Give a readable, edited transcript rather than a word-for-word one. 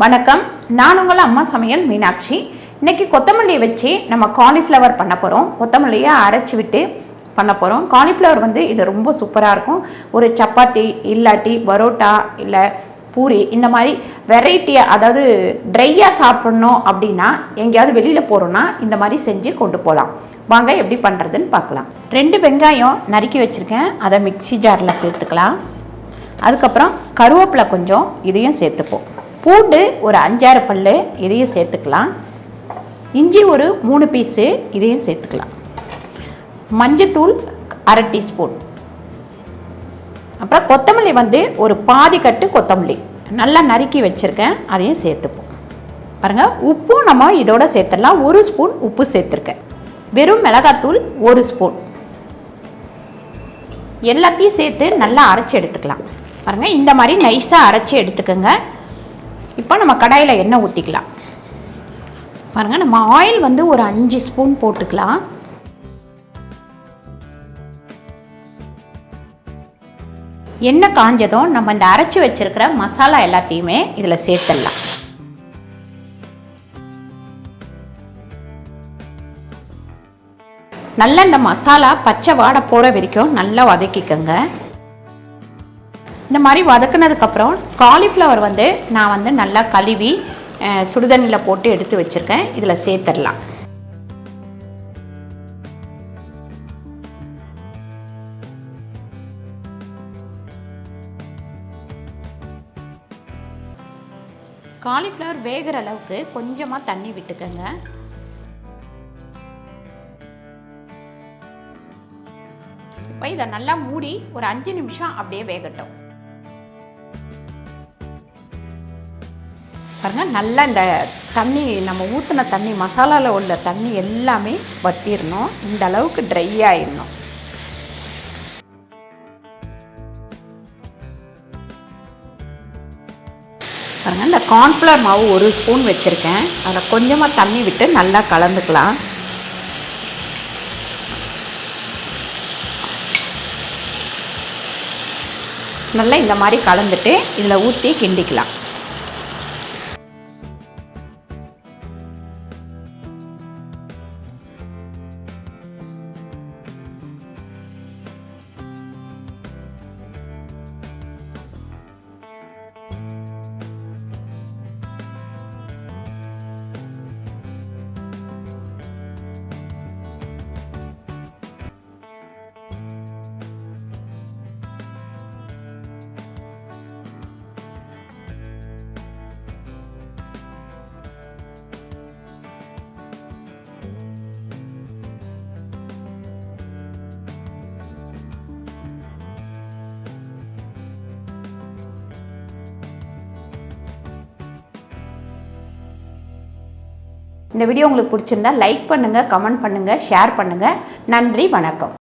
வணக்கம், நான் உங்கள் அம்மா சமையல் மீனாட்சி. இன்றைக்கி கொத்தமல்லியை வச்சு நம்ம காலிஃப்ளவர் பண்ண போகிறோம். கொத்தமல்லியை அரைச்சி விட்டு பண்ண போகிறோம். காலிஃப்ளவர் இது ரொம்ப சூப்பராக இருக்கும். ஒரு சப்பாத்தி இல்லாட்டி பரோட்டா இல்லை பூரி இந்த மாதிரி வெரைட்டியாக, அதாவது ட்ரையாக சாப்பிட்ணும் அப்படின்னா எங்கேயாவது வெளியில் போகிறோன்னா இந்த மாதிரி செஞ்சு கொண்டு போகலாம். வாங்க எப்படி பண்ணுறதுன்னு பார்க்கலாம். 2 வெங்காயம் நறுக்கி வச்சுருக்கேன், அதை மிக்ஸி ஜாரில் சேர்த்துக்கலாம். அதுக்கப்புறம் கருவேப்பிலை கொஞ்சம், இதையும் சேர்த்துப்போம். பூண்டு ஒரு 5-6 பல், இதையும் சேர்த்துக்கலாம். இஞ்சி ஒரு 3 பீஸு, இதையும் சேர்த்துக்கலாம். மஞ்சத்தூள் 1/2 டீஸ்பூன். அப்புறம் கொத்தமல்லி ஒரு பாதி கட்டு கொத்தமல்லி நல்லா நறுக்கி வச்சுருக்கேன், அதையும் சேர்த்துப்போம். பாருங்கள், உப்பும் நம்ம இதோட சேர்த்துடலாம். 1 ஸ்பூன் உப்பு சேர்த்துருக்கேன். வெறும் மிளகாத்தூள் 1 ஸ்பூன். எல்லாத்தையும் சேர்த்து நல்லா அரைச்சி எடுத்துக்கலாம். பாருங்கள், இந்த மாதிரி நைஸாக அரைச்சி எடுத்துக்கோங்க. இப்போ நம்ம கடாயில் எண்ணெய் ஊற்றிக்கலாம். பாருங்கள், நம்ம ஆயில் ஒரு 5 ஸ்பூன் போட்டுக்கலாம். எண்ணெய் காஞ்சதும் நம்ம இந்த அரைச்சி வச்சிருக்கிற மசாலா எல்லாத்தையுமே இதில் சேர்த்துடலாம். நல்லா இந்த மசாலா பச்சை வாடை போகிற வரைக்கும் நல்லா வதக்கிக்கோங்க. இந்த மாதிரி வதக்குனதுக்கப்புறம் காலிஃப்ளவர் நான் நல்லா கழுவி சுடுதண்ணியில் போட்டு எடுத்து வச்சுருக்கேன், இதில் சேர்த்துடலாம். காலிஃப்ளவர் வேகிற அளவுக்கு கொஞ்சமாக தண்ணி விட்டுக்கோங்க. இப்போ இதை நல்லா மூடி ஒரு 5 நிமிஷம் அப்படியே வேகட்டும். பாருங்கள், நல்லா இந்த தண்ணி, நம்ம ஊற்றின தண்ணி, மசாலாவில் உள்ள தண்ணி எல்லாமே வற்றிடணும். இந்த அளவுக்கு ட்ரை ஆகிடணும். பாருங்கள், இந்த கார்ன்ஃப்ளவர் மாவு 1 ஸ்பூன் வச்சுருக்கேன், அதில் கொஞ்சமாக தண்ணி விட்டு நல்லா கலந்துக்கலாம். நல்லா இந்த மாதிரி கலந்துட்டு இதில் ஊற்றி கிண்டிக்கலாம். இந்த வீடியோ உங்களுக்கு பிடிச்சிருந்தா லைக் பண்ணுங்கள், கமெண்ட் பண்ணுங்கள், ஷேர் பண்ணுங்கள். நன்றி, வணக்கம்.